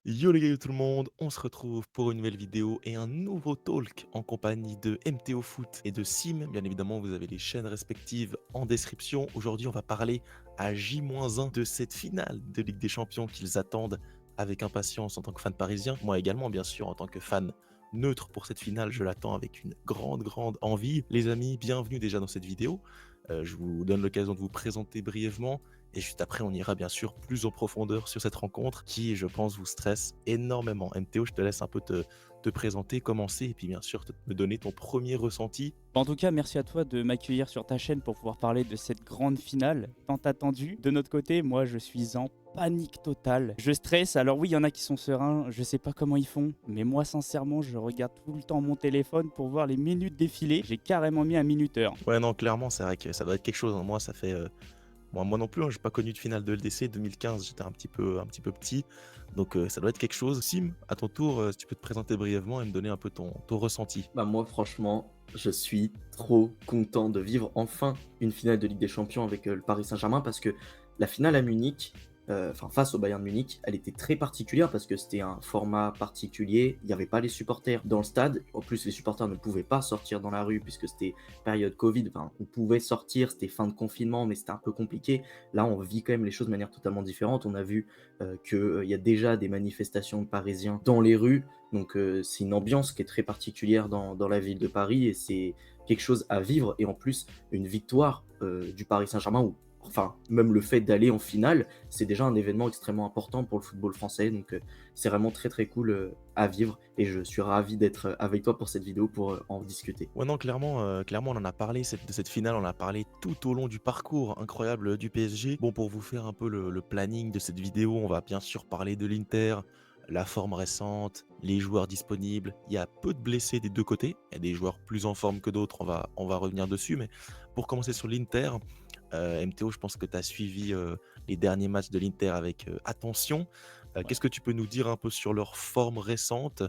Yo les gars, yo tout le monde, on se retrouve pour une nouvelle vidéo et un nouveau talk en compagnie de MTO Foot et de Sim. Bien évidemment, vous avez les chaînes respectives en description. Aujourd'hui, on va parler à J-1 de cette finale de Ligue des Champions qu'ils attendent avec impatience en tant que fan parisien. Moi également, bien sûr, en tant que fan neutre pour cette finale, je l'attends avec une grande envie. Les amis, bienvenue déjà dans cette vidéo. Je vous donne l'occasion de vous présenter brièvement. Et juste après, on ira bien sûr plus en profondeur sur cette rencontre qui, je pense, vous stresse énormément. MTO, je te laisse un peu te présenter, commencer et puis bien sûr me donner ton premier ressenti. En tout cas, merci à toi de m'accueillir sur ta chaîne pour pouvoir parler de cette grande finale tant attendue. De notre côté, moi, je suis en panique totale. Je stresse. Alors oui, il y en a qui sont sereins. Je sais pas comment ils font, mais moi, sincèrement, je regarde tout le temps mon téléphone pour voir les minutes défiler. J'ai carrément mis un minuteur. Ouais, non, clairement, c'est vrai que ça doit être quelque chose, hein. Moi, ça fait. Moi non plus, hein, j'ai pas connu de finale de LDC 2015, j'étais un petit peu petit. Donc ça doit être quelque chose. Sim, à ton tour, si tu peux te présenter brièvement et me donner un peu ton ressenti. Bah moi franchement, je suis trop content de vivre enfin une finale de Ligue des Champions avec le Paris Saint-Germain parce que la finale à Munich, enfin face au Bayern de Munich, elle était très particulière parce que c'était un format particulier, il n'y avait pas les supporters dans le stade, en plus les supporters ne pouvaient pas sortir dans la rue puisque c'était période Covid, enfin on pouvait sortir, c'était fin de confinement mais c'était un peu compliqué. Là on vit quand même les choses de manière totalement différente, on a vu qu'il y a déjà des manifestations de Parisiens dans les rues, donc c'est une ambiance qui est très particulière dans la ville de Paris et c'est quelque chose à vivre. Et en plus, une victoire du Paris Saint-Germain, ou enfin même le fait d'aller en finale, c'est déjà un événement extrêmement important pour le football français. Donc c'est vraiment très cool à vivre et je suis ravi d'être avec toi pour cette vidéo pour en discuter. Ouais, non, clairement, on en a parlé de cette finale, on en a parlé tout au long du parcours incroyable du PSG. Bon, pour vous faire un peu le planning de cette vidéo, on va bien sûr parler de l'Inter, la forme récente, les joueurs disponibles. Il y a peu de blessés des deux côtés. Il y a des joueurs plus en forme que d'autres, on va revenir dessus. Mais pour commencer sur l'Inter, MTO, je pense que tu as suivi les derniers matchs de l'Inter avec attention. Ouais. Qu'est-ce que tu peux nous dire un peu sur leur forme récente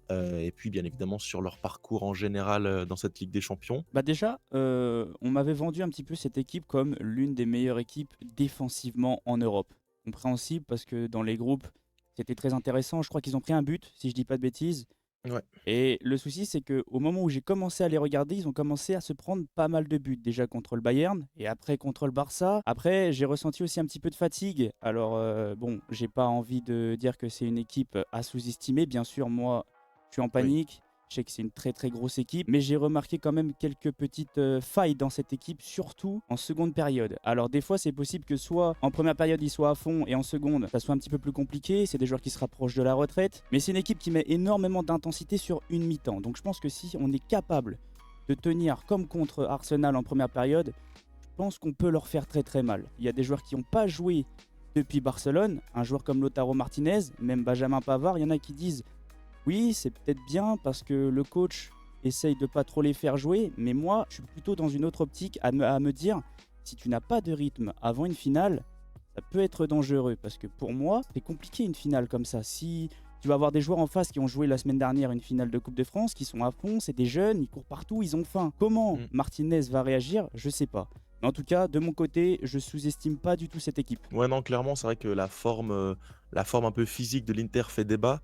et puis bien évidemment sur leur parcours en général dans cette Ligue des Champions? Bah déjà, on m'avait vendu un petit peu cette équipe comme l'une des meilleures équipes défensivement en Europe. Compréhensible parce que dans les groupes, c'était très intéressant. Je crois qu'ils ont pris un but, si je dis pas de bêtises. Ouais. Et le souci, c'est qu'au moment où j'ai commencé à les regarder, ils ont commencé à se prendre pas mal de buts. Déjà contre le Bayern et après contre le Barça. Après, j'ai ressenti aussi un petit peu de fatigue. Alors, bon, j'ai pas envie de dire que c'est une équipe à sous-estimer. Bien sûr, moi, je suis en Oui. panique. Je sais que c'est une très grosse équipe, mais j'ai remarqué quand même quelques petites failles dans cette équipe, surtout en seconde période. Alors des fois, c'est possible que soit en première période, ils soient à fond et en seconde, ça soit un petit peu plus compliqué. C'est des joueurs qui se rapprochent de la retraite, mais c'est une équipe qui met énormément d'intensité sur une mi-temps. Donc je pense que si on est capable de tenir comme contre Arsenal en première période, je pense qu'on peut leur faire très mal. Il y a des joueurs qui n'ont pas joué depuis Barcelone, un joueur comme Lautaro Martinez, même Benjamin Pavard, il y en a qui disent oui, c'est peut-être bien parce que le coach essaye de pas trop les faire jouer, mais moi, je suis plutôt dans une autre optique à me dire, si tu n'as pas de rythme avant une finale, ça peut être dangereux parce que pour moi, c'est compliqué une finale comme ça. Si tu vas avoir des joueurs en face qui ont joué la semaine dernière une finale de Coupe de France, qui sont à fond, c'est des jeunes, ils courent partout, ils ont faim. Comment Mm. Martinez va réagir, je sais pas. Mais en tout cas, de mon côté, je sous-estime pas du tout cette équipe. Ouais, non, clairement, c'est vrai que la forme un peu physique de l'Inter fait débat.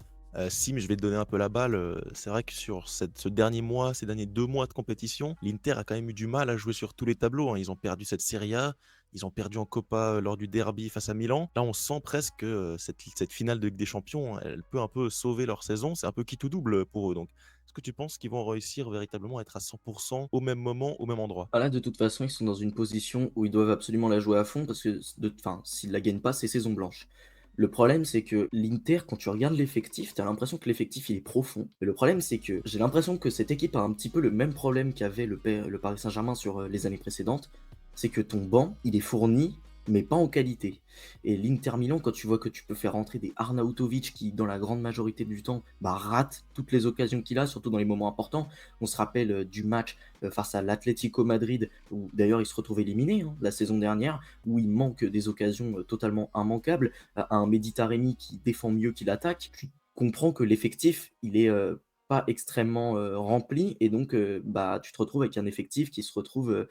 Sim, je vais te donner un peu la balle. C'est vrai que sur ce dernier mois, ces derniers 2 mois de compétition, l'Inter a quand même eu du mal à jouer sur tous les tableaux, hein. Ils ont perdu cette Serie A, ils ont perdu en Coppa lors du derby face à Milan. Là, on sent presque que cette finale de Ligue des Champions, elle peut un peu sauver leur saison. C'est un peu qui tout double pour eux. Donc, est-ce que tu penses qu'ils vont réussir véritablement à être à 100% au même moment, au même endroit? Ah là, de toute façon, ils sont dans une position où ils doivent absolument la jouer à fond parce que, enfin, s'ils la gagnent pas, c'est saison blanche. Le problème, c'est que l'Inter, quand tu regardes l'effectif, tu as l'impression que l'effectif il est profond. Mais le problème, c'est que j'ai l'impression que cette équipe a un petit peu le même problème qu'avait le Paris Saint-Germain sur les années précédentes. C'est que ton banc, il est fourni, mais pas en qualité. Et l'Inter Milan, quand tu vois que tu peux faire rentrer des Arnautovic qui, dans la grande majorité du temps, bah, rate toutes les occasions qu'il a, surtout dans les moments importants. On se rappelle du match face à l'Atlético Madrid, où d'ailleurs il se retrouve éliminé la saison dernière, où il manque des occasions totalement immanquables, à un Méditerranée qui défend mieux qu'il attaque. Tu comprends que l'effectif, il est pas extrêmement, rempli et donc bah, tu te retrouves avec un effectif qui se retrouve,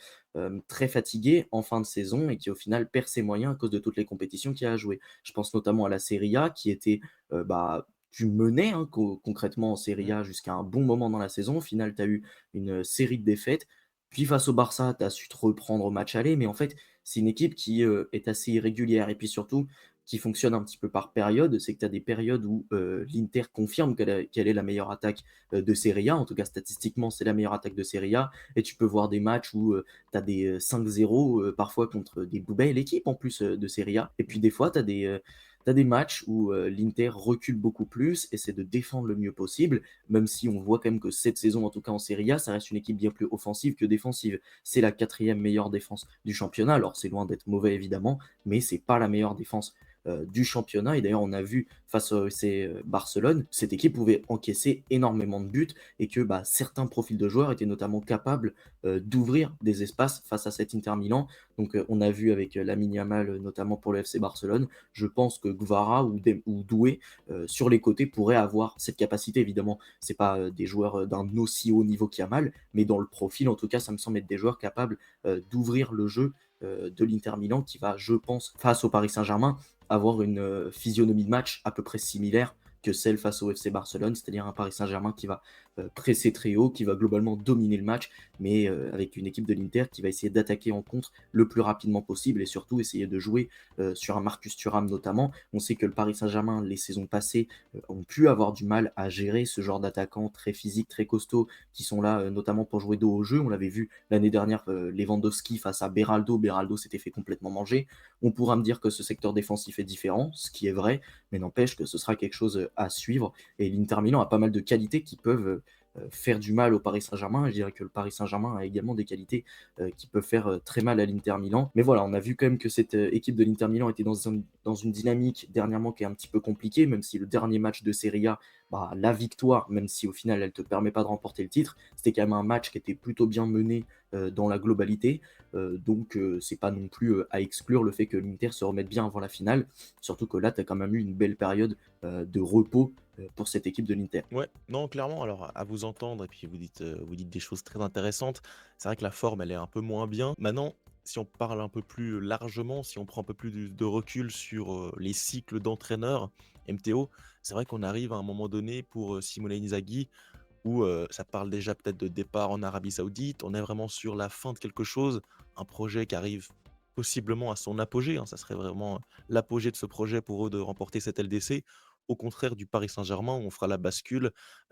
très fatigué en fin de saison et qui au final perd ses moyens à cause de toutes les compétitions qu'il y a à jouer. Je pense notamment à la Serie A qui était, bah, tu menais, hein, concrètement en Serie Mmh. A jusqu'à un bon moment dans la saison. Au final, tu as eu une série de défaites. Puis face au Barça, tu as su te reprendre au match aller, mais en fait, c'est une équipe qui, est assez irrégulière et puis surtout qui fonctionne un petit peu par période. C'est que tu as des périodes où, l'Inter confirme qu'elle est la meilleure attaque, de Serie A. En tout cas, statistiquement, c'est la meilleure attaque de Serie A et tu peux voir des matchs où, tu as des, 5-0, parfois contre des belles équipes en plus, de Serie A et puis des fois, tu des matchs où, l'Inter recule beaucoup plus, essaie de défendre le mieux possible, même si on voit quand même que cette saison, en tout cas en Serie A, ça reste une équipe bien plus offensive que défensive. C'est la quatrième meilleure défense du championnat. Alors c'est loin d'être mauvais évidemment, mais c'est pas la meilleure défense, du championnat et d'ailleurs on a vu face au FC, Barcelone, cette équipe pouvait encaisser énormément de buts et que, bah, certains profils de joueurs étaient notamment capables, d'ouvrir des espaces face à cet Inter Milan. Donc, on a vu avec, Lamine Yamal, notamment pour le FC Barcelone. Je pense que Kvara ou Doué, sur les côtés pourraient avoir cette capacité. Évidemment, c'est pas, des joueurs, d'un aussi haut niveau qu'Yamal, mais dans le profil en tout cas, ça me semble être des joueurs capables, d'ouvrir le jeu, de l'Inter Milan qui va, je pense, face au Paris Saint-Germain, avoir une, physionomie de match à peu près similaire que celle face au FC Barcelone, c'est-à-dire un Paris Saint-Germain qui va, presser très haut, qui va globalement dominer le match, mais, avec une équipe de l'Inter qui va essayer d'attaquer en contre le plus rapidement possible et surtout essayer de jouer, sur un Marcus Thuram notamment. On sait que le Paris Saint-Germain, les saisons passées, ont pu avoir du mal à gérer ce genre d'attaquants très physiques, très costauds, qui sont là, notamment pour jouer dos au jeu. On l'avait vu l'année dernière, Lewandowski face à Beraldo. Beraldo s'était fait complètement manger. On pourra me dire que ce secteur défensif est différent, ce qui est vrai, mais n'empêche que ce sera quelque chose à suivre. Et l'Inter Milan a pas mal de qualités qui peuvent faire du mal au Paris Saint-Germain. Je dirais que le Paris Saint-Germain a également des qualités qui peuvent faire très mal à l'Inter Milan. Mais voilà, on a vu quand même que cette équipe de l'Inter Milan était dans une dynamique dernièrement qui est un petit peu compliquée, même si le dernier match de Serie A, bah, la victoire, même si au final elle ne te permet pas de remporter le titre, c'était quand même un match qui était plutôt bien mené dans la globalité. Donc c'est pas non plus à exclure le fait que l'Inter se remette bien avant la finale, surtout que là, tu as quand même eu une belle période de repos pour cette équipe de l'Inter. Ouais, non, clairement, alors à vous entendre et puis vous dites des choses très intéressantes. C'est vrai que la forme, elle est un peu moins bien. Maintenant, si on parle un peu plus largement, si on prend un peu plus de recul sur, les cycles d'entraîneurs, MTO, c'est vrai qu'on arrive à un moment donné pour, Simone Inzaghi où, ça parle déjà peut-être de départ en Arabie Saoudite. On est vraiment sur la fin de quelque chose, un projet qui arrive possiblement à son apogée, hein. Ça serait vraiment l'apogée de ce projet pour eux de remporter cette LDC. Au contraire du Paris Saint-Germain, où on fera la bascule.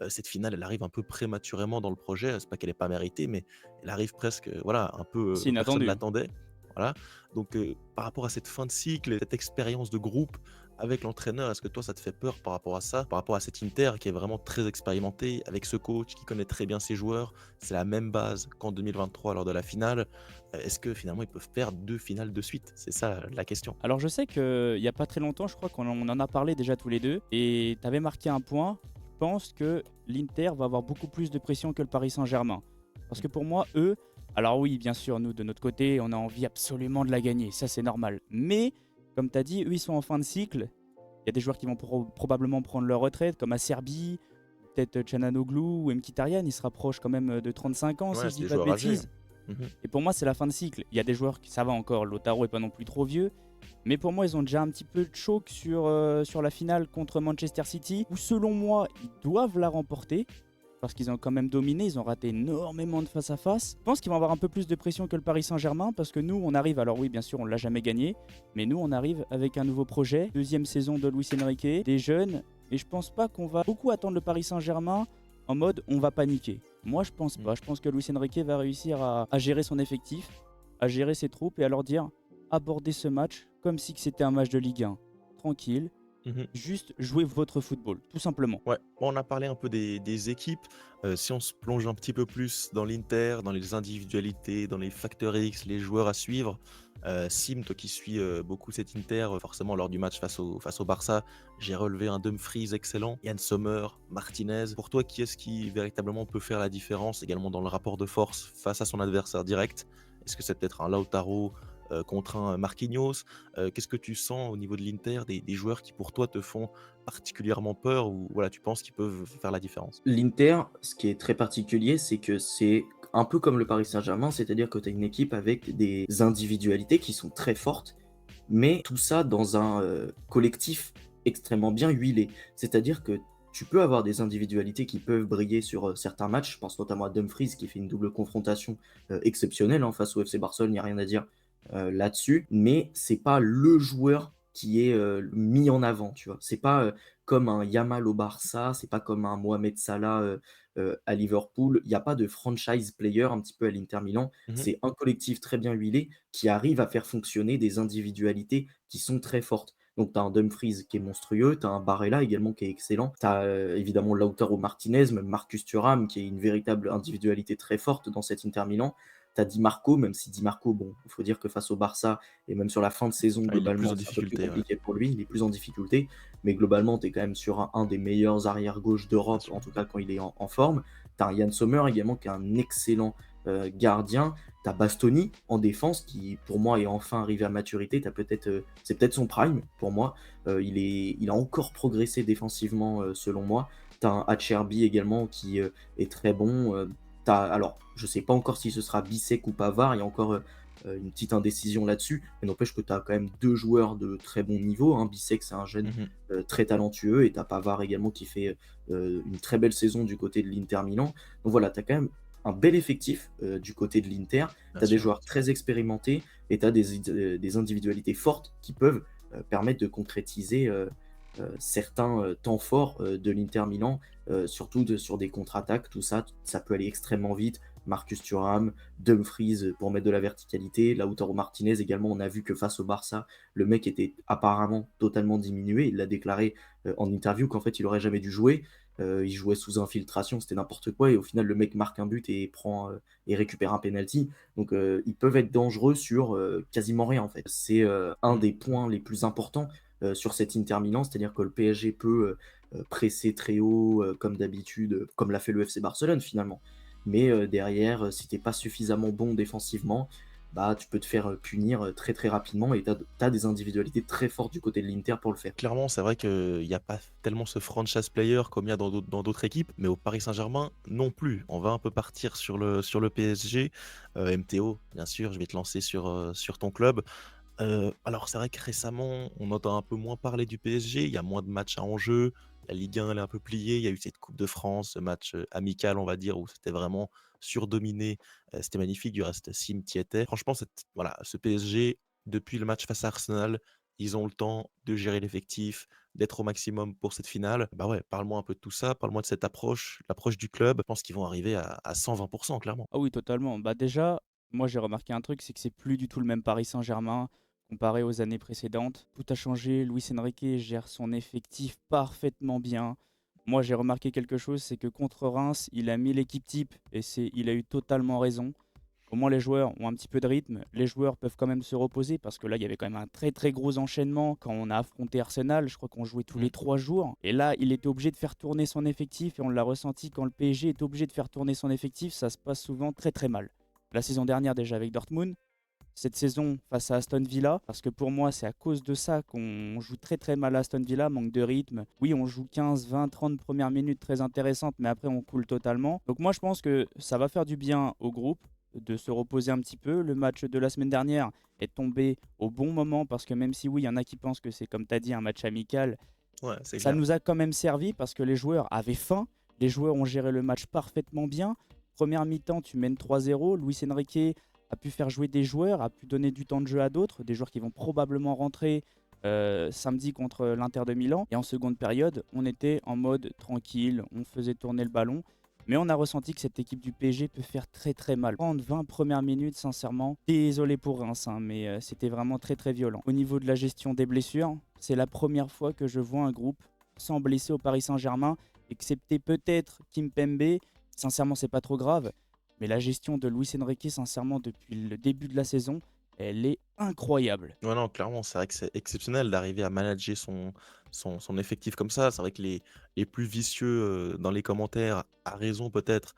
Cette finale, elle arrive un peu prématurément dans le projet. C'est pas qu'elle est pas méritée, mais elle arrive presque, voilà, un peu, C'est personne inattendu. l'attendait. Voilà. Donc, par rapport à cette fin de cycle et cette expérience de groupe avec l'entraîneur, est-ce que toi, ça te fait peur par rapport à ça? Par rapport à cet Inter qui est vraiment très expérimenté, avec ce coach qui connaît très bien ses joueurs, c'est la même base qu'en 2023 lors de la finale. Est-ce que finalement ils peuvent perdre 2 finales de suite? C'est ça la question. Alors je sais qu'il y a pas très longtemps, je crois qu'on en a parlé déjà tous les deux, et tu avais marqué un point. Je pense que l'Inter va avoir beaucoup plus de pression que le Paris Saint-Germain. Parce que pour moi, eux, alors oui, bien sûr, nous de notre côté, on a envie absolument de la gagner, ça c'est normal. Mais, comme tu as dit, eux ils sont en fin de cycle. Il y a des joueurs qui vont probablement prendre leur retraite, comme à Serbie, peut-être Cananoglu ou Mkhitaryan, ils se rapprochent quand même de 35 ans, si Ouais, je c'est dis des pas de joueurs âgés, hein. bêtises. Mmh. Et pour moi, c'est la fin de cycle. Il y a des joueurs qui ça va encore. Lautaro est pas non plus trop vieux. Mais pour moi, ils ont déjà un petit peu de choc sur la finale contre Manchester City, où selon moi, ils doivent la remporter. Parce qu'ils ont quand même dominé, ils ont raté énormément de face-à-face. Je pense qu'ils vont avoir un peu plus de pression que le Paris Saint-Germain, parce que nous, on arrive, alors oui, bien sûr, on ne l'a jamais gagné, mais nous, on arrive avec un nouveau projet. Deuxième saison de Luis Enrique, des jeunes, et je pense pas qu'on va beaucoup attendre le Paris Saint-Germain en mode on va paniquer. Moi, je pense Mmh. pas. Je pense que Luis Enrique va réussir à gérer son effectif, à gérer ses troupes et à leur dire abordez ce match comme si c'était un match de Ligue 1. Tranquille, Mmh. juste jouez votre football, tout simplement. Ouais, bon, on a parlé un peu des équipes. Si on se plonge un petit peu plus dans l'Inter, dans les individualités, dans les facteurs X, les joueurs à suivre. Sim, toi qui suis, beaucoup cet Inter, forcément lors du match face au Barça, j'ai relevé un Dumfries excellent, Yann Sommer, Martinez. Pour toi, qui est-ce qui véritablement peut faire la différence également dans le rapport de force face à son adversaire direct? Est-ce que c'est peut-être un Lautaro, contre un Marquinhos. Qu'est-ce que tu sens au niveau de l'Inter, des joueurs qui pour toi te font particulièrement peur ou voilà, tu penses qu'ils peuvent faire la différence? L'Inter, ce qui est très particulier, c'est que c'est un peu comme le Paris Saint-Germain, c'est-à-dire que tu as une équipe avec des individualités qui sont très fortes, mais tout ça dans un, collectif extrêmement bien huilé. C'est-à-dire que tu peux avoir des individualités qui peuvent briller sur, certains matchs. Je pense notamment à Dumfries qui fait une double confrontation, exceptionnelle, hein, face au FC Barcelone, il y a rien à dire, là-dessus. Mais c'est pas le joueur qui est, mis en avant, tu vois? C'est pas, comme un Yamal au Barça, c'est pas comme un Mohamed Salah, à Liverpool. Il y a pas de franchise player un petit peu à l'Inter Milan. Mmh. C'est un collectif très bien huilé qui arrive à faire fonctionner des individualités qui sont très fortes. Donc tu as un Dumfries qui est monstrueux, tu as un Barella également qui est excellent, tu as, évidemment Lautaro Martinez, même Marcus Thuram qui est une véritable individualité très forte dans cet Inter Milan. Tu as Di Marco, même si Di Marco, bon, il faut dire que face au Barça et même sur la fin de saison Ah, il est plus globalement, en c'est un peu plus difficulté, ouais, compliqué pour lui, il est plus en difficulté, mais globalement, tu es quand même sur un des meilleurs arrières gauche bien d'Europe, sûr. en tout cas quand il est en forme. Tu as un Yann Sommer également qui est un excellent, gardien. Tu as Bastoni en défense qui, pour moi, est enfin arrivé à maturité. Tu peut-être, c'est peut-être son prime pour moi. Il a encore progressé défensivement, selon moi. Tu as un Acerbi également qui, est très bon. Alors, je sais pas encore si ce sera Bissek ou Pavard, il y a encore, une petite indécision là-dessus, mais n'empêche que tu as quand même 2 joueurs de très bon niveau, hein. Bissek, c'est un jeune, Mmh. très talentueux et tu as Pavard également qui fait, une très belle saison du côté de l'Inter Milan. Donc voilà, tu as quand même un bel effectif, du côté de l'Inter. Bien Tu as des sûr. joueurs très expérimentés et tu as des individualités fortes qui peuvent, permettre de concrétiser, certains, temps forts, de l'Inter Milan, surtout sur des contre-attaques, tout ça, ça peut aller extrêmement vite. Marcus Thuram, Dumfries, pour mettre de la verticalité, Lautaro Martinez également, on a vu que face au Barça, le mec était apparemment totalement diminué. Il l'a déclaré, en interview qu'en fait il aurait jamais dû jouer. Il jouait sous infiltration, c'était n'importe quoi et au final le mec marque un but et et récupère un penalty. Donc ils peuvent être dangereux sur, quasiment rien en fait. C'est, un Mmh. des points les plus importants, sur cet Inter Milan, c'est-à-dire que le PSG peut, presser très haut, comme d'habitude, comme l'a fait le FC Barcelone finalement. Mais, derrière, si tu es pas suffisamment bon défensivement, bah, tu peux te faire, punir, très, très rapidement et tu as des individualités très fortes du côté de l'Inter pour le faire. Clairement, c'est vrai qu'il y a pas tellement ce franchise player comme il y a dans d'autres équipes, mais au Paris Saint-Germain non plus. On va un peu partir sur le PSG. MTO, bien sûr, je vais te lancer sur ton club. Alors c'est vrai que récemment, on entend un peu moins parler du PSG, il y a moins de matchs à enjeu, la Ligue 1 elle est un peu pliée, il y a eu cette Coupe de France, ce match, amical on va dire où c'était vraiment surdominé, c'était magnifique, du reste Sim y était. Franchement voilà, ce PSG, depuis le match face à Arsenal, ils ont le temps de gérer l'effectif, d'être au maximum pour cette finale. Bah ouais, parle-moi un peu de tout ça, parle-moi de cette approche, l'approche du club. Je pense qu'ils vont arriver à 120 clairement. Ah oui, totalement. Bah déjà, moi j'ai remarqué un truc, c'est que c'est plus du tout le même Paris Saint-Germain comparé aux années précédentes. Tout a changé, Luis Enrique gère son effectif parfaitement bien. Moi j'ai remarqué quelque chose, c'est que contre Reims, il a mis l'équipe type et il a eu totalement raison. Au moins les joueurs ont un petit peu de rythme, les joueurs peuvent quand même se reposer parce que là il y avait quand même un très très gros enchaînement quand on a affronté Arsenal, je crois qu'on jouait tous les Mmh. 3 jours. Et là il était obligé de faire tourner son effectif et on l'a ressenti quand le PSG est obligé de faire tourner son effectif, ça se passe souvent très très mal. La saison dernière déjà avec Dortmund, cette saison face à Aston Villa, parce que pour moi c'est à cause de ça qu'on joue très très mal à Aston Villa, manque de rythme. Oui on joue 15, 20, 30 premières minutes très intéressantes mais après on coule totalement. Donc moi je pense que ça va faire du bien au groupe de se reposer un petit peu. Le match de la semaine dernière est tombé au bon moment parce que même si oui il y en a qui pensent que c'est comme tu as dit un match amical, Ouais, c'est ça clair. nous a quand même servi parce que les joueurs avaient faim, les joueurs ont géré le match parfaitement bien. Première mi-temps, tu mènes 3-0. Luis Enrique a pu faire jouer des joueurs, a pu donner du temps de jeu à d'autres, des joueurs qui vont probablement rentrer samedi contre l'Inter de Milan. Et en seconde période, on était en mode tranquille, on faisait tourner le ballon. Mais on a ressenti que cette équipe du PSG peut faire très très mal. 30-20 premières minutes, sincèrement, désolé pour Reims, hein, mais c'était vraiment très très violent. Au niveau de la gestion des blessures, c'est la première fois que je vois un groupe sans blessé au Paris Saint-Germain, excepté peut-être Kimpembe. Sincèrement, c'est pas trop grave. Mais la gestion de Luis Enrique, sincèrement, depuis le début de la saison, elle est incroyable. Ouais, non, clairement, c'est vrai que c'est exceptionnel d'arriver à manager son effectif comme ça. C'est vrai que les plus vicieux, dans les commentaires, à raison peut-être,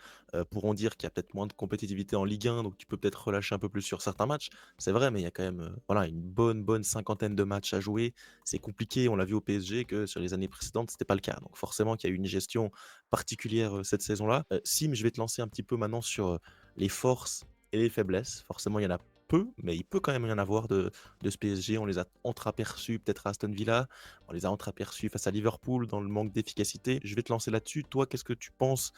pourront dire qu'il y a peut-être moins de compétitivité en Ligue 1, donc tu peux peut-être relâcher un peu plus sur certains matchs. C'est vrai, mais il y a quand même, voilà, une bonne cinquantaine de matchs à jouer. C'est compliqué, on l'a vu au PSG que sur les années précédentes, c'était pas le cas. Donc forcément qu'il y a eu une gestion particulière, cette saison-là. Sim, je vais te lancer un petit peu maintenant sur, les forces et les faiblesses. Forcément, il y en a peu, mais il peut quand même y en avoir de ce PSG. On les a entreaperçus peut-être à Aston Villa, on les a entreaperçus face à Liverpool dans le manque d'efficacité. Je vais te lancer là-dessus. Toi, qu'est-ce que tu penses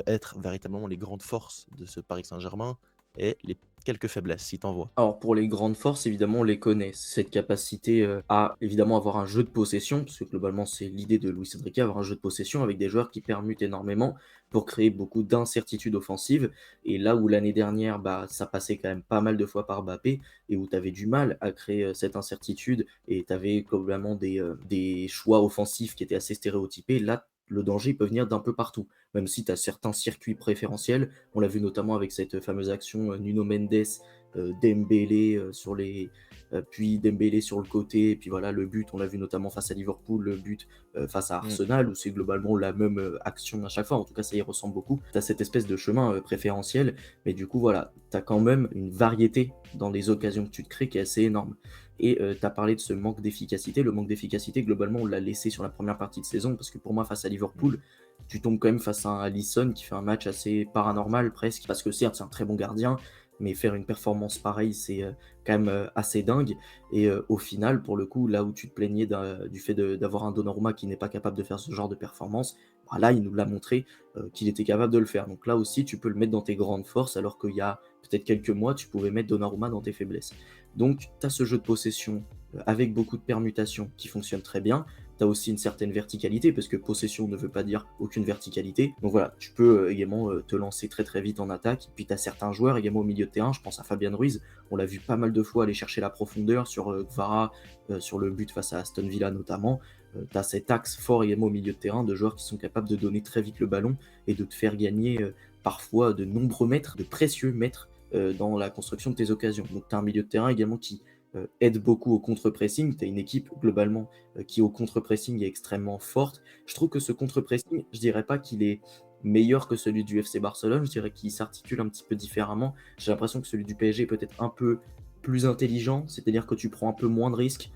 être véritablement les grandes forces de ce Paris Saint-Germain et les quelques faiblesses, si t'en vois? Alors pour les grandes forces, évidemment, on les connaît. Cette capacité, à évidemment avoir un jeu de possession, parce que globalement c'est l'idée de Luis Enrique, avoir un jeu de possession avec des joueurs qui permutent énormément pour créer beaucoup d'incertitudes offensives. Et là où l'année dernière, bah, ça passait quand même pas mal de fois par Mbappé et où tu avais du mal à créer, cette incertitude et tu avais globalement des choix offensifs qui étaient assez stéréotypés. Là, le danger peut venir d'un peu partout, même si tu as certains circuits préférentiels. On l'a vu notamment avec cette fameuse action, Nuno Mendes Dembélé sur les puis Dembélé sur le côté et puis voilà le but, on l'a vu notamment face à Liverpool, le but, face à Mmh. Arsenal où c'est globalement la même, action à chaque fois. En tout cas, ça y ressemble beaucoup. Tu as cette espèce de chemin, préférentiel, mais du coup, voilà, tu as quand même une variété dans les occasions que tu te crées qui est assez énorme et tu as parlé de ce manque d'efficacité. Le manque d'efficacité, globalement, on l'a laissé sur la première partie de saison parce que pour moi, face à Liverpool, tu tombes quand même face à un Alisson qui fait un match assez paranormal presque parce que certes, c'est un très bon gardien, mais faire une performance pareille, c'est, quand même, assez dingue et au final, pour le coup, là où tu te plaignais du fait d'avoir un Donnarumma qui n'est pas capable de faire ce genre de performance, bah, là, il nous l'a montré, qu'il était capable de le faire. Donc là aussi, tu peux le mettre dans tes grandes forces, alors qu'il y a peut-être quelques mois, tu pouvais mettre Donnarumma dans tes faiblesses. Donc tu as ce jeu de possession, avec beaucoup de permutations qui fonctionne très bien. Tu as aussi une certaine verticalité, parce que possession ne veut pas dire aucune verticalité. Donc voilà, tu peux également te lancer très très vite en attaque. Puis tu as certains joueurs également au milieu de terrain, je pense à Fabien Ruiz, on l'a vu pas mal de fois aller chercher la profondeur sur Kvara, sur le but face à Aston Villa notamment. Tu as cet axe fort également au milieu de terrain de joueurs qui sont capables de donner très vite le ballon et de te faire gagner parfois de nombreux mètres, de précieux mètres dans la construction de tes occasions. Donc tu as un milieu de terrain également qui aide beaucoup au contre-pressing. Tu as une équipe globalement qui au contre-pressing est extrêmement forte. Je trouve que ce contre-pressing, je dirais pas qu'il est meilleur que celui du FC Barcelone, je dirais qu'il s'articule un petit peu différemment. J'ai l'impression que celui du PSG est peut-être un peu plus intelligent, c'est-à-dire que tu prends un peu moins de risques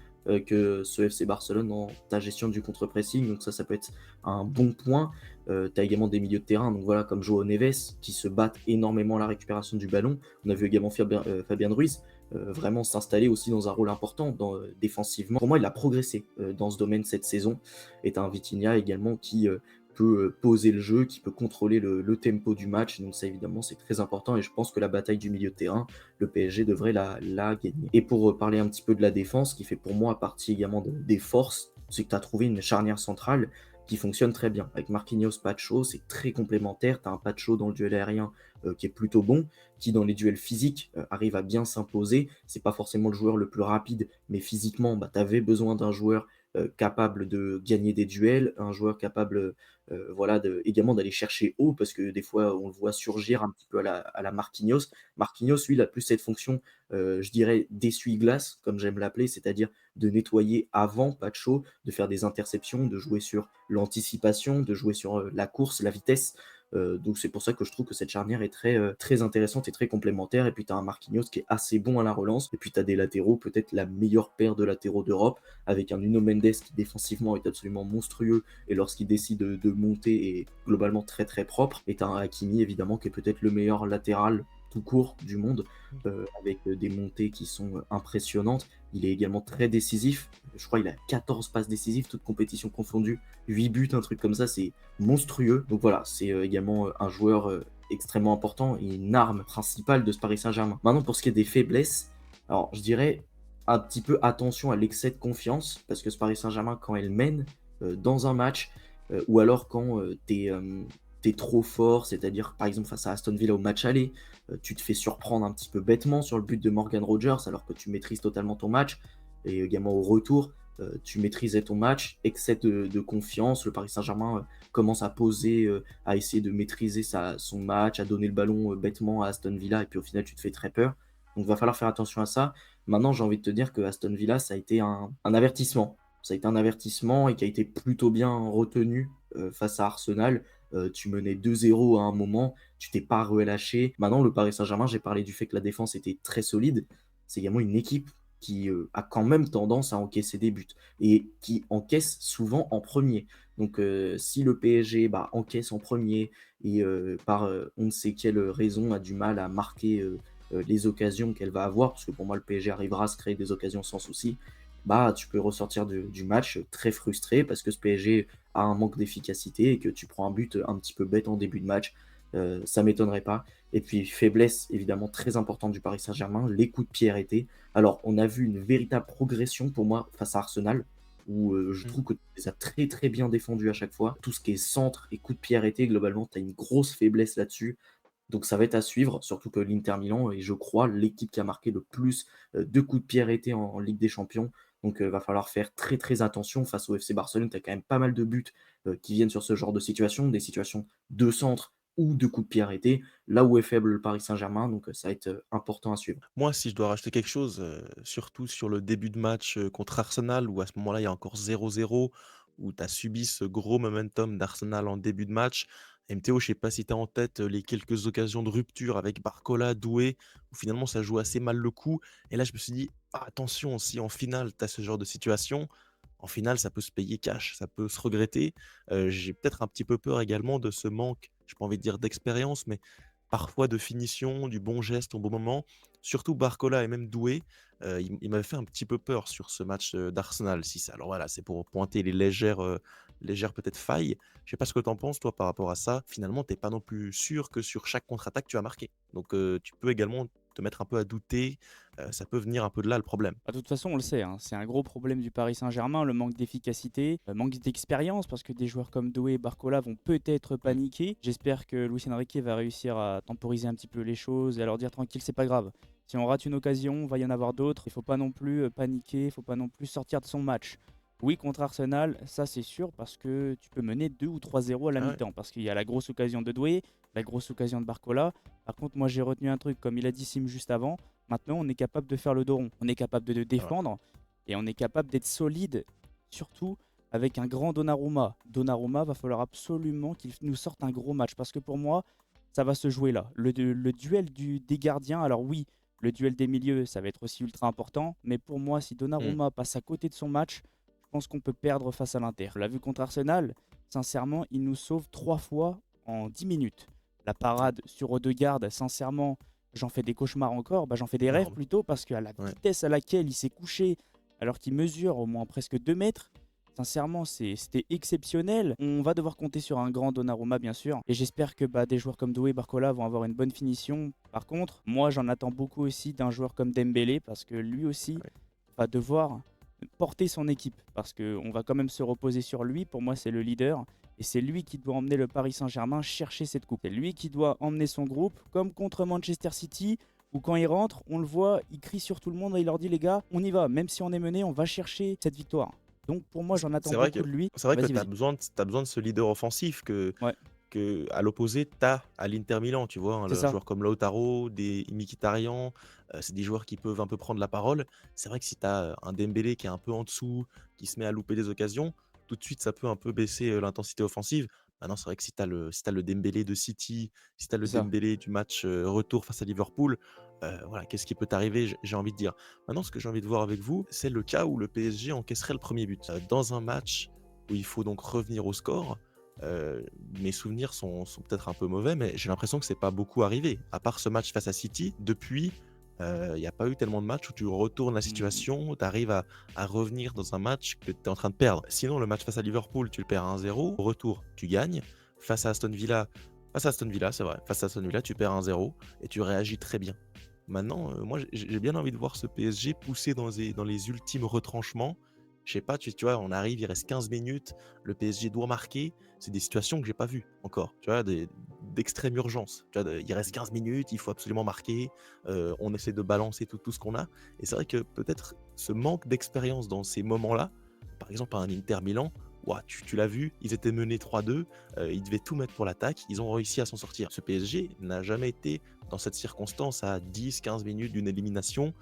que ce FC Barcelone dans ta gestion du contre-pressing, donc ça peut être un bon point. Tu as également des milieux de terrain, donc voilà, comme Joao Neves, qui se battent énormément à la récupération du ballon. On a vu également Fabien Ruiz vraiment s'installer aussi dans un rôle important défensivement. Pour moi, il a progressé dans ce domaine cette saison. Et tu as un Vitinha également qui peut poser le jeu, qui peut contrôler le tempo du match. Donc ça, évidemment, c'est très important. Et je pense que la bataille du milieu de terrain, le PSG devrait la gagner. Et pour parler un petit peu de la défense, qui fait pour moi partie également des forces, c'est que tu as trouvé une charnière centrale qui fonctionne très bien. Avec Marquinhos, Pacho, c'est très complémentaire. Tu as un Pacho dans le duel aérien qui est plutôt bon, qui dans les duels physiques arrive à bien s'imposer. C'est pas forcément le joueur le plus rapide, mais physiquement, bah, tu avais besoin d'un joueur capable de gagner des duels, un joueur capable voilà, également d'aller chercher haut, parce que des fois on le voit surgir un petit peu à la Marquinhos. Marquinhos, lui, il a plus cette fonction, je dirais, d'essuie-glace, comme j'aime l'appeler, c'est-à-dire de nettoyer avant, pas de chaud, de faire des interceptions, de jouer sur l'anticipation, de jouer sur la course, la vitesse. Donc c'est pour ça que je trouve que cette charnière est très intéressante et très complémentaire. Et puis tu as un Marquinhos qui est assez bon à la relance. Et puis tu as des latéraux, peut-être la meilleure paire de latéraux d'Europe, avec un Nuno Mendes qui défensivement est absolument monstrueux et lorsqu'il décide de monter est globalement très très propre. Et tu as un Hakimi évidemment qui est peut-être le meilleur latéral tout court du monde, avec des montées qui sont impressionnantes. Il est également très décisif. Je crois qu'il a 14 passes décisives, toutes compétitions confondues, 8 buts, un truc comme ça, c'est monstrueux. Donc voilà, c'est également un joueur extrêmement important et une arme principale de ce Paris Saint-Germain. Maintenant, pour ce qui est des faiblesses, alors je dirais un petit peu attention à l'excès de confiance, parce que ce Paris Saint-Germain, quand elle mène dans un match, ou alors quand t'es trop fort, c'est-à-dire par exemple face à Aston Villa au match aller, tu te fais surprendre un petit peu bêtement sur le but de Morgan Rogers alors que tu maîtrises totalement ton match, et également au retour, tu maîtrisais ton match, excès de confiance, le Paris Saint-Germain commence à poser, à essayer de maîtriser son match, à donner le ballon bêtement à Aston Villa, et puis au final tu te fais très peur. Donc va falloir faire attention à ça. Maintenant, j'ai envie de te dire que Aston Villa, ça a été un avertissement. Ça a été un avertissement et qui a été plutôt bien retenu face à Arsenal. Tu menais 2-0 à un moment, tu t'es pas relâché. Maintenant, le Paris Saint-Germain, j'ai parlé du fait que la défense était très solide. C'est également une équipe qui a quand même tendance à encaisser des buts et qui encaisse souvent en premier. Donc, si le PSG encaisse en premier et par on ne sait quelle raison a du mal à marquer les occasions qu'elle va avoir, parce que pour moi, le PSG arrivera à se créer des occasions sans souci, tu peux ressortir du match très frustré parce que ce PSG a un manque d'efficacité et que tu prends un but un petit peu bête en début de match. Ça m'étonnerait pas. Et puis, faiblesse évidemment très importante du Paris Saint-Germain, les coups de pied arrêtés. Alors, on a vu une véritable progression pour moi face à Arsenal, où je Mmh. trouve que tu les as très très bien défendus à chaque fois. Tout ce qui est centre et coups de pied arrêtés, globalement, tu as une grosse faiblesse là-dessus. Donc ça va être à suivre, surtout que l'Inter Milan est, je crois, l'équipe qui a marqué le plus de coups de pied arrêtés en Ligue des Champions. Donc va falloir faire très très attention face au FC Barcelone. Tu as quand même pas mal de buts qui viennent sur ce genre de situation, des situations de centre ou de coups de pied arrêtés, là où est faible le Paris Saint-Germain. Donc ça va être important à suivre. Moi, si je dois rajouter quelque chose, surtout sur le début de match, contre Arsenal où à ce moment-là, il y a encore 0-0, où tu as subi ce gros momentum d'Arsenal en début de match. MTO, je sais pas si tu as en tête, les quelques occasions de rupture avec Barcola, Doué, où finalement ça joue assez mal le coup et là je me suis dit: «Ah attention, si en finale tu as ce genre de situation, en finale ça peut se payer cash, ça peut se regretter». J'ai peut-être un petit peu peur également de ce manque, j'ai pas envie de dire d'expérience, mais parfois de finition, du bon geste au bon moment. Surtout Barcola et même Doué, il m'avait fait un petit peu peur sur ce match, d'Arsenal. Si ça alors voilà, c'est pour pointer les légères peut-être failles. Je sais pas ce que tu en penses toi par rapport à ça? Finalement, tu es pas non plus sûr que sur chaque contre-attaque tu vas marquer. Donc, tu peux également te mettre un peu à douter, ça peut venir un peu de là le problème. De toute façon, on le sait, hein, c'est un gros problème du Paris Saint-Germain, le manque d'efficacité, le manque d'expérience, parce que des joueurs comme Doué et Barcola vont peut-être Mmh. paniquer. J'espère que Luis Enrique va réussir à temporiser un petit peu les choses et à leur dire tranquille, c'est pas grave. Si on rate une occasion, il va y en avoir d'autres. Il faut pas non plus paniquer, il faut pas non plus sortir de son match. Oui, contre Arsenal, ça c'est sûr, parce que tu peux mener 2 ou 3-0 à la Ah ouais. mi-temps, parce qu'il y a la grosse occasion de Doué, la grosse occasion de Barcola. Par contre, moi j'ai retenu un truc, comme il a dit Sim juste avant. Maintenant, on est capable de faire le dos rond. On est capable de C'est vrai. défendre et on est capable d'être solide, surtout avec un grand Donnarumma. Donnarumma, va falloir absolument qu'il nous sorte un gros match parce que pour moi, ça va se jouer là. Le duel des gardiens, alors oui, le duel des milieux, ça va être aussi ultra important, mais pour moi, si Mmh. Donnarumma passe à côté de son match, je pense qu'on peut perdre face à l'Inter. On l'a vu contre Arsenal, sincèrement, il nous sauve 3 fois en 10 minutes. La Ouais. parade sur Odegaard, sincèrement, j'en fais des cauchemars encore, j'en fais des rêves Énorme. plutôt, parce qu'à la Ouais. vitesse à laquelle il s'est couché, alors qu'il mesure au moins presque 2 mètres, sincèrement, c'était exceptionnel. On va devoir compter sur un grand Donnarumma, bien sûr, et j'espère que des joueurs comme Doué et Barcola vont avoir une bonne finition. Par contre, moi, j'en attends beaucoup aussi d'un joueur comme Dembélé, parce que lui aussi Ouais. va devoir porter son équipe, parce qu'on va quand même se reposer sur lui. Pour moi, c'est le leader. Et c'est lui qui doit emmener le Paris Saint-Germain chercher cette coupe. C'est lui qui doit emmener son groupe, comme contre Manchester City, où quand il rentre, on le voit, il crie sur tout le monde et il leur dit les gars, on y va, même si on est mené, on va chercher cette victoire. Donc pour moi, C'est j'en attends c'est vrai beaucoup que de lui. c'est vrai que Vas-y, tu as vas-y. besoin de ce leader offensif Ouais, à l'opposé, tu as à l'Inter Milan, tu vois? c'est Un ça. joueur comme Lautaro, des Mkhitaryan, c'est des joueurs qui peuvent un peu prendre la parole. C'est vrai que si tu as, un Dembélé qui est un peu en dessous, qui se met à louper des occasions, tout de suite ça peut un peu baisser, l'intensité offensive. Maintenant c'est vrai que si tu le Dembélé de City, si tu as le C'est ça. Dembélé du match, retour face à Liverpool, voilà, qu'est-ce qui peut t'arriver? J'ai envie de dire. Maintenant ce que j'ai envie de voir avec vous, c'est le cas où le PSG encaisserait le premier but, dans un match où il faut donc revenir au score. Mes souvenirs sont peut-être un peu mauvais, mais j'ai l'impression que c'est pas beaucoup arrivé. À part ce match face à City, depuis, il y a pas eu tellement de matchs où tu retournes la Hmm. situation, où tu arrives à revenir dans un match que tu es en train de perdre. Sinon, le match face à Liverpool, tu le perds 1-0. Au retour, tu gagnes. Face à Aston Villa, c'est vrai, face à Aston Villa, tu perds 1-0 et tu réagis très bien. Maintenant, moi, j'ai bien envie de voir ce PSG pousser dans les ultimes retranchements. Je sais pas, tu vois, on arrive, il reste 15 minutes, le PSG doit marquer. C'est des situations que j'ai pas vues encore, tu vois? D'extrême urgence. Tu vois? Il reste 15 minutes, il faut absolument marquer, on essaie de balancer tout ce qu'on a et c'est vrai que peut-être ce manque d'expérience dans ces moments-là, par exemple à un Inter Milan, ouah, tu l'as vu, ils étaient menés 3-2, ils devaient tout mettre pour l'attaque, ils ont réussi à s'en sortir. Ce PSG n'a jamais été dans cette circonstance à 10-15 minutes d'une élimination.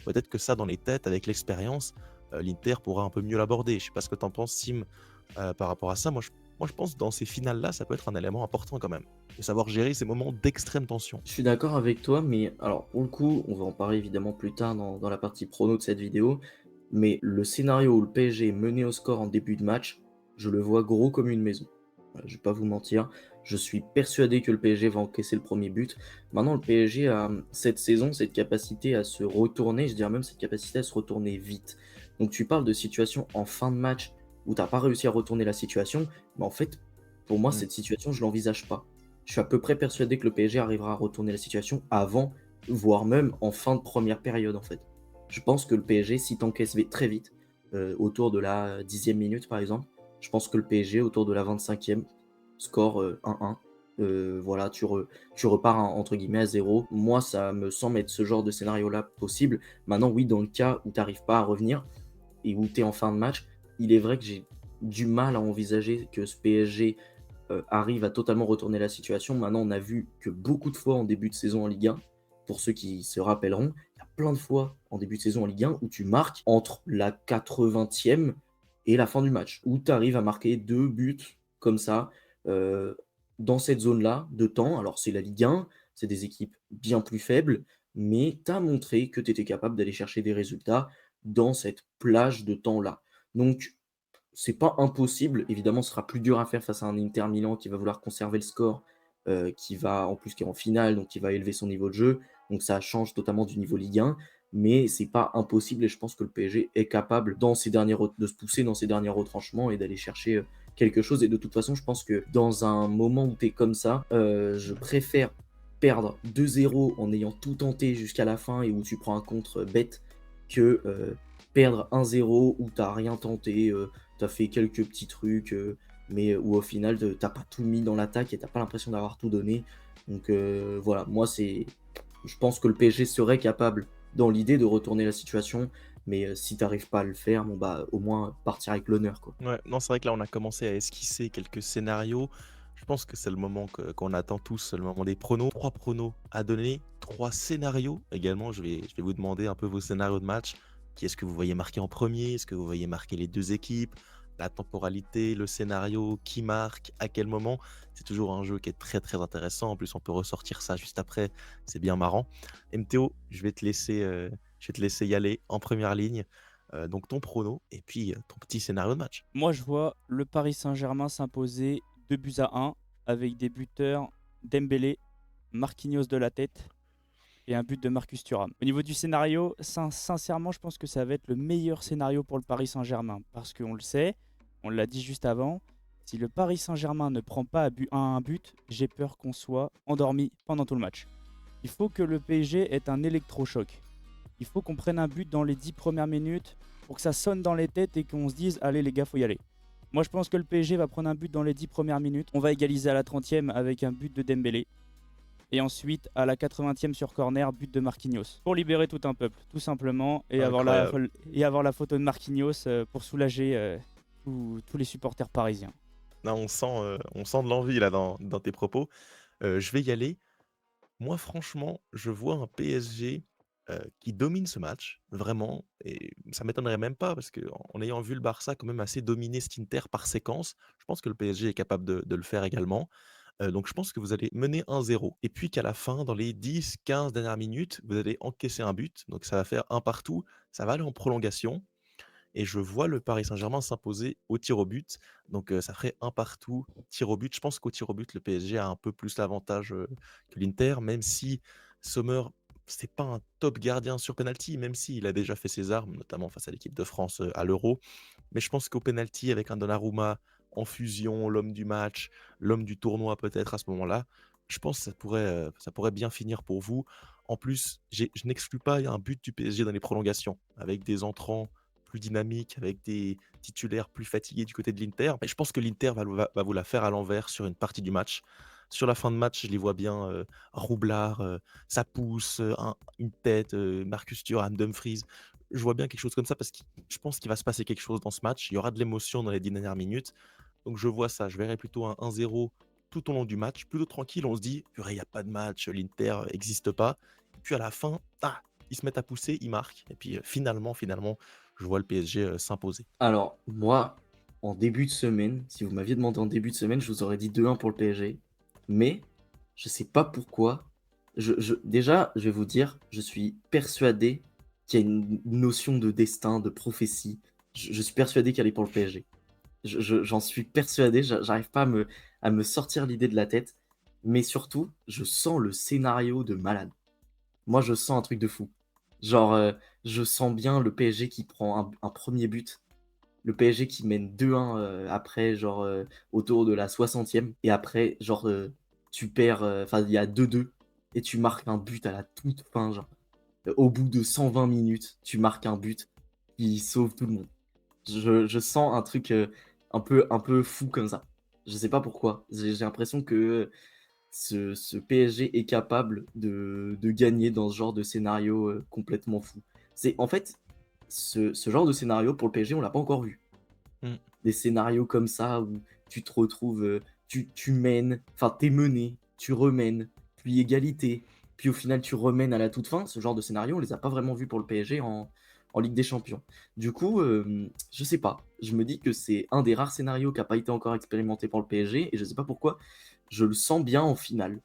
peut-être que ça, dans les têtes, avec l'expérience, l'Inter pourra un peu mieux l'aborder. Je sais pas ce que tu en penses, Sim, par rapport à ça. Moi, je pense que dans ces finales-là, ça peut être un élément important quand même, de savoir gérer ces moments d'extrême tension. Je suis d'accord avec toi, mais alors pour le coup, on va en parler évidemment plus tard dans la partie prono de cette vidéo, mais le scénario où le PSG est mené au score en début de match, je le vois gros comme une maison. Voilà, je vais pas vous mentir, je suis persuadé que le PSG va encaisser le premier but. Maintenant, le PSG a cette saison cette capacité à se retourner, je dirais même cette capacité à se retourner vite. Donc tu parles de situation en fin de match où t'as pas réussi à retourner la situation, mais en fait, pour moi, Mmh. cette situation, je l'envisage pas. Je suis à peu près persuadé que le PSG arrivera à retourner la situation avant, voire même en fin de première période, en fait. Je pense que le PSG, si t'encaisses très vite, autour de la 10e minute par exemple, je pense que le PSG, autour de la 25e, score 1-1. Voilà, tu repars entre guillemets à zéro. Moi, ça me semble être ce genre de scénario-là possible. Maintenant, oui, dans le cas où tu n'arrives pas à revenir et où tu es en fin de match, il est vrai que j'ai du mal à envisager que ce PSG arrive à totalement retourner la situation. Maintenant, on a vu que beaucoup de fois en début de saison en Ligue 1, pour ceux qui se rappelleront, il y a plein de fois en début de saison en Ligue 1 où tu marques entre la 80e et la fin du match, où tu arrives à marquer 2 buts comme ça, heu, dans cette zone-là de temps. Alors c'est la Ligue 1, c'est des équipes bien plus faibles, mais tu as montré que tu étais capable d'aller chercher des résultats dans cette plage de temps-là. Donc c'est pas impossible, évidemment, ce sera plus dur à faire face à un Inter Milan qui va vouloir conserver le score, qui est en finale, donc qui va élever son niveau de jeu, donc ça change totalement du niveau Ligue 1, mais c'est pas impossible et je pense que le PSG est capable de se pousser dans ses derniers retranchements et d'aller chercher, quelque chose et de toute façon, je pense que dans un moment où tu es comme ça, je préfère perdre 2-0 en ayant tout tenté jusqu'à la fin et où tu prends un contre, bête que, perdre 1-0 où tu as rien tenté, tu as fait quelques petits trucs, mais où au final, tu pas tout mis dans l'attaque et tu pas l'impression d'avoir tout donné. Donc voilà, moi, je pense que le PSG serait capable, dans l'idée, de retourner la situation, mais si tu pas à le faire, bon, bah, au moins partir avec l'honneur, quoi. Ouais, non, c'est vrai que là, on a commencé à esquisser quelques scénarios. Je pense que c'est le moment qu'on attend tous, le moment des pronos. 3 pronos à donner, 3 scénarios également. Je vais vous demander un peu vos scénarios de match. Qui est-ce que vous voyez marquer en premier? Est-ce que vous voyez marquer les 2 équipes? La temporalité, le scénario, qui marque, à quel moment? C'est toujours un jeu qui est très, très intéressant. En plus, on peut ressortir ça juste après. C'est bien marrant. MTO, je vais te laisser y aller en première ligne. Donc ton prono et puis, ton petit scénario de match. Moi, je vois le Paris Saint-Germain s'imposer 2-1 avec des buteurs Dembélé, Marquinhos de la tête et un but de Marcus Thuram. Au niveau du scénario, sincèrement, je pense que ça va être le meilleur scénario pour le Paris Saint-Germain. Parce qu'on le sait, on l'a dit juste avant, si le Paris Saint-Germain ne prend pas un but, j'ai peur qu'on soit endormi pendant tout le match. Il faut que le PSG ait un électrochoc. Il faut qu'on prenne un but dans les 10 premières minutes pour que ça sonne dans les têtes et qu'on se dise allez les gars, faut y aller. Moi je pense que le PSG va prendre un but dans les 10 premières minutes. On va égaliser à la 30e avec un but de Dembélé. Et ensuite, à la 80e sur corner, but de Marquinhos. Pour libérer tout un peuple, tout simplement. Incroyable. Et avoir la photo de Marquinhos pour soulager tous les supporters parisiens. Là, on sent de l'envie là dans tes propos. Je vais y aller. Moi, franchement, je vois un PSG, qui domine ce match, vraiment et ça m'étonnerait même pas parce qu'en ayant vu le Barça quand même assez dominer cet Inter par séquence, je pense que le PSG est capable de le faire également. Donc je pense que vous allez mener 1-0 et puis qu'à la fin, dans les 10-15 dernières minutes, vous allez encaisser un but, donc ça va faire un partout, ça va aller en prolongation et je vois le Paris Saint-Germain s'imposer au tir au but. Donc, ça ferait un partout, tir au but. Je pense qu'au tir au but, le PSG a un peu plus l'avantage, que l'Inter, même si Sommer, c'est pas un top gardien sur penalty, même s'il a déjà fait ses armes, notamment face à l'équipe de France, à l'Euro. Mais je pense qu'au penalty, avec un Donnarumma en fusion, l'homme du match, l'homme du tournoi peut-être à ce moment-là, je pense que ça pourrait bien finir pour vous. En plus, je n'exclus pas un but du PSG dans les prolongations, avec des entrants plus dynamiques, avec des titulaires plus fatigués du côté de l'Inter. Mais je pense que l'Inter va vous la faire à l'envers sur une partie du match. Sur la fin de match, je les vois bien, roublard, ça pousse, une tête, Marcus Thuram, Dumfries. Je vois bien quelque chose comme ça parce que je pense qu'il va se passer quelque chose dans ce match. Il y aura de l'émotion dans les 10 dernières minutes. Donc je vois ça. Je verrai plutôt un 1-0 tout au long du match, plutôt tranquille. On se dit: «Purée, il y a pas de match, l'Inter, existe pas». Et puis à la fin, ils se mettent à pousser, ils marquent et puis, finalement, je vois le PSG, s'imposer. Alors, moi, en début de semaine, si vous m'aviez demandé en début de semaine, je vous aurais dit 2-1 pour le PSG. Mais je sais pas pourquoi. Déjà, je vais vous dire, je suis persuadé qu'il y a une notion de destin, de prophétie. Je suis persuadé qu'elle est pour le PSG. J'en suis persuadé, j'arrive pas à me sortir l'idée de la tête. Mais surtout, je sens le scénario de malade. Moi, je sens un truc de fou. Genre, je sens bien le PSG qui prend un 1er but, le PSG qui mène 2-1, après genre, autour de la 60e et après genre, tu perds, enfin il y a 2-2 et tu marques un but à la toute fin, genre, au bout de 120 minutes, tu marques un but qui sauve tout le monde. Je sens un truc, un peu fou comme ça. Je sais pas pourquoi. J'ai l'impression que ce PSG est capable de gagner dans ce genre de scénario, complètement fou. C'est en fait, ce genre de scénario pour le PSG, on l'a pas encore vu. Mmh. Des scénarios comme ça où tu te retrouves, tu mènes, enfin tu mené, tu remènes, puis égalité, puis au final tu remènes à la toute fin. Ce genre de scénario, on les a pas vraiment vus pour le PSG en Ligue des Champions. Du coup, je sais pas, je me dis que c'est un des rares scénarios qui a pas été encore expérimenté pour le PSG et je sais pas pourquoi, je le sens bien en finale.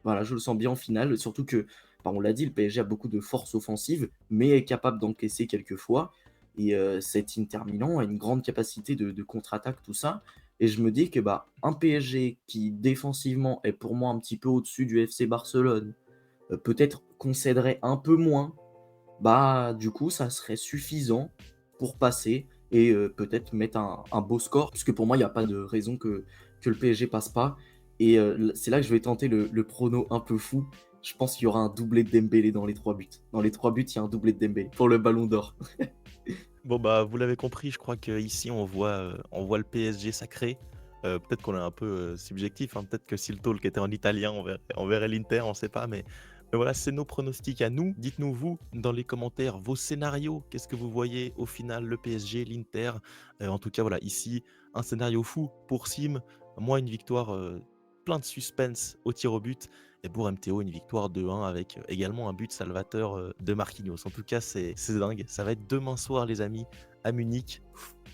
Voilà, je le sens bien en finale, surtout que, bah, on l'a dit, le PSG a beaucoup de force offensive, mais est capable d'encaisser quelques fois. Et cet Inter Milan a une grande capacité de contre-attaque, tout ça. Et je me dis que bah, un PSG qui défensivement est pour moi un petit peu au-dessus du FC Barcelone, peut-être concéderait un peu moins, bah du coup ça serait suffisant pour passer et peut-être mettre un beau score, puisque pour moi il n'y a pas de raison que le PSG passe pas. Et c'est là que je vais tenter le prono un peu fou. Je pense qu'il y aura un doublé de Dembélé dans les 3 buts. Dans les 3 buts, il y a un doublé de Dembélé pour le ballon d'or. Bon, bah, vous l'avez compris, je crois qu'ici on voit le PSG sacré. Peut-être qu'on est un peu, subjectif, hein, peut-être que si le talk était en italien, on verrait l'Inter, on sait pas, mais voilà, c'est nos pronostics à nous. Dites-nous vous, dans les commentaires, vos scénarios. Qu'est-ce que vous voyez au final, le PSG, l'Inter? En tout cas, voilà, ici, un scénario fou pour Sim, moi une victoire, plein de suspense au tir au but et pour MTO, une victoire 2-1 avec, également un but salvateur, de Marquinhos. En tout cas, c'est dingue. Ça va être demain soir les amis, à Munich.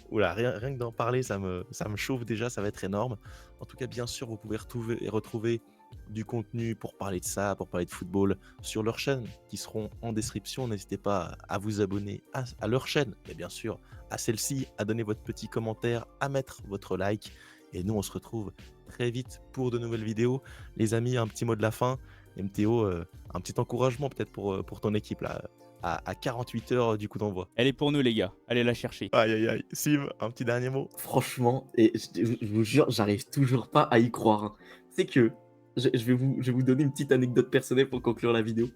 Ouh là, rien que d'en parler, ça me chauffe déjà, ça va être énorme. En tout cas, bien sûr, vous pouvez retrouver du contenu pour parler de ça, pour parler de football sur leur chaîne qui seront en description. N'hésitez pas à vous abonner à leur chaîne et bien sûr à celle-ci, à donner votre petit commentaire, à mettre votre like. Et nous, on se retrouve très vite pour de nouvelles vidéos. Les amis, un petit mot de la fin. MTO, un petit encouragement peut-être pour ton équipe là, à 48 heures du coup d'envoi. Elle est pour nous, les gars. Allez la chercher. Aïe aïe aïe. Sim, un petit dernier mot. Franchement, et je vous jure, j'arrive toujours pas à y croire, hein. C'est que je vais vous donner une petite anecdote personnelle pour conclure la vidéo.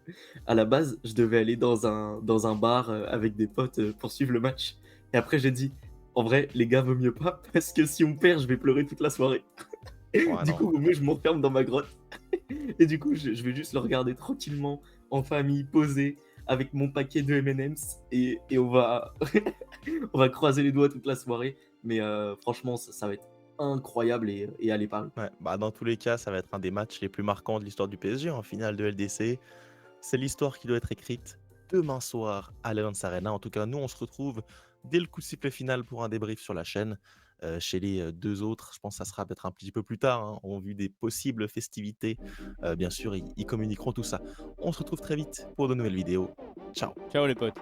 À la base, je devais aller dans un bar avec des potes pour suivre le match. Et après, j'ai dit, en vrai, les gars, vaut mieux pas, parce que si on perd, je vais pleurer toute la soirée. Ouais, Du non. coup, vaut mieux, je m'enferme dans ma grotte. Et du coup, je vais juste le regarder tranquillement, en famille, posé, avec mon paquet de M&M's. Et on va, on va croiser les doigts toute la soirée. Mais franchement, ça va être incroyable et aller Paris. Ouais, bah dans tous les cas, ça va être un des matchs les plus marquants de l'histoire du PSG en finale de LDC. C'est l'histoire qui doit être écrite demain soir à l'Allianz Arena. En tout cas, nous, on se retrouve dès le coup de sifflet final pour un débrief sur la chaîne. Chez les deux autres, je pense que ça sera peut-être un petit peu plus tard, hein, en vue des possibles festivités. Bien sûr, ils communiqueront tout ça. On se retrouve très vite pour de nouvelles vidéos. Ciao. Ciao les potes.